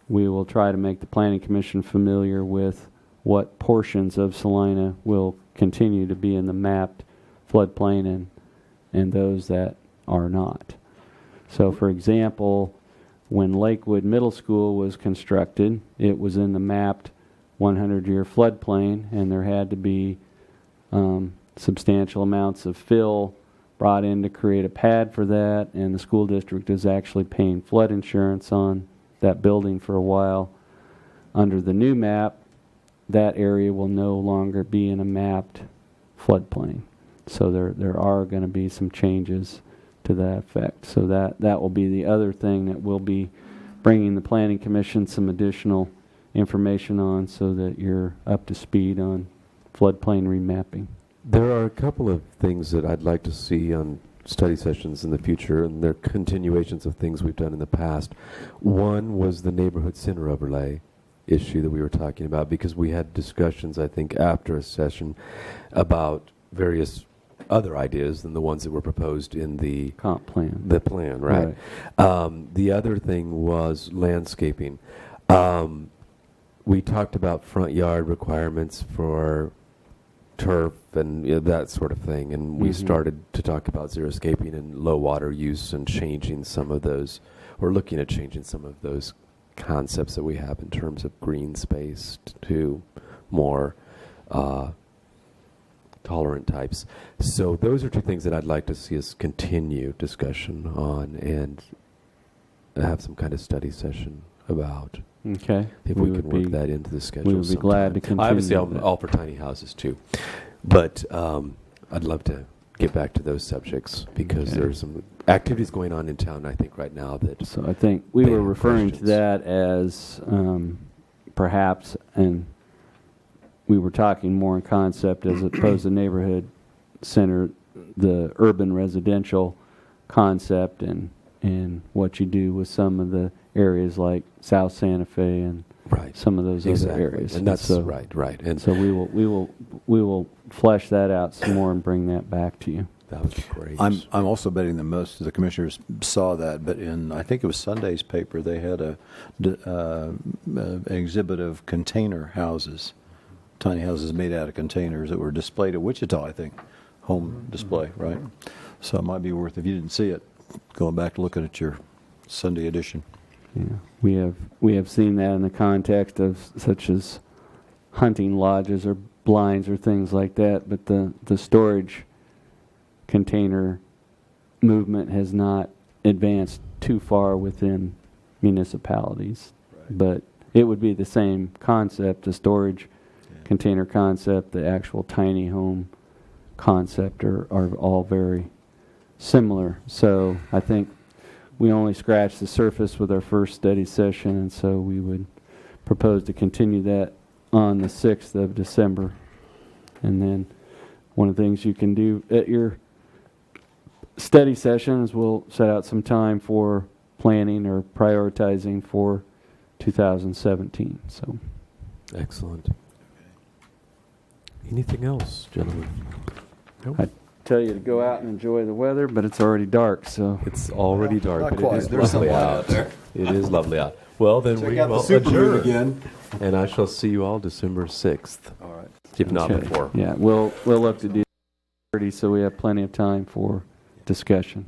we will try to make the Planning Commission familiar with what portions of Salina will continue to be in the mapped floodplain and those that are not. So for example, when Lakewood Middle School was constructed, it was in the mapped 100-year floodplain, and there had to be substantial amounts of fill brought in to create a pad for that, and the school district is actually paying flood insurance on that building for a while. Under the new map, that area will no longer be in a mapped floodplain. So there are going to be some changes to that effect. So that will be the other thing that we'll be bringing the Planning Commission some additional information on, so that you're up to speed on floodplain remapping. There are a couple of things that I'd like to see on study sessions in the future, and they're continuations of things we've done in the past. One was the neighborhood center overlay issue that we were talking about, because we had discussions, I think, after a session about various other ideas than the ones that were proposed in the Comp plan. the plan, right? The other thing was landscaping. We talked about front yard requirements for turf and that sort of thing, and we started to talk about xeriscaping and low water use and changing some of those, or looking at changing some of those concepts that we have in terms of green space to more tolerant types. So those are two things that I'd like to see us continue discussion on and have some kind of study session about. Okay. If we can work that into the schedule. We would be glad to continue. Obviously, that. all for tiny houses too. But I'd love to get back to those subjects, because Okay. there's some activities going on in town, I think, right now that... So I think we They were have referring to questions. that as perhaps, and we were talking more in concept as opposed to neighborhood center, the urban residential concept, and what you do with some of the areas like South Santa Fe and Right. some of those other areas. And that's so, right. And So we will flesh that out some more and bring that back to you. that would be great. I'm also betting that most of the commissioners saw that, but in, I think it was Sunday's paper, they had an exhibit of container houses, tiny houses made out of containers that were displayed at Wichita, I think, home display, right? So it might be worth, if you didn't see it, going back to looking at your Sunday edition. Yeah, we have seen that in the context of such as hunting lodges or blinds or things like that, but the storage container movement has not advanced too far within municipalities. Right. But it would be the same concept, the storage container concept, the actual tiny home concept are all very similar. So I think we only scratched the surface with our first study session, and so we would propose to continue that on the 6th of December. And then one of the things you can do at your study sessions, we'll set out some time for planning or prioritizing for 2017. So, Excellent. Anything else, gentlemen? I tell you to go out and enjoy the weather, but it's already dark, so. It's already dark, Not but quite. it is There's some lovely light out. out there. It is lovely out. Well, then Check we out the will supermoon adjourn. again. And I shall see you all December 6th, All right. if not Okay. before. Yeah, we'll look to do 30, so we have plenty of time for discussion.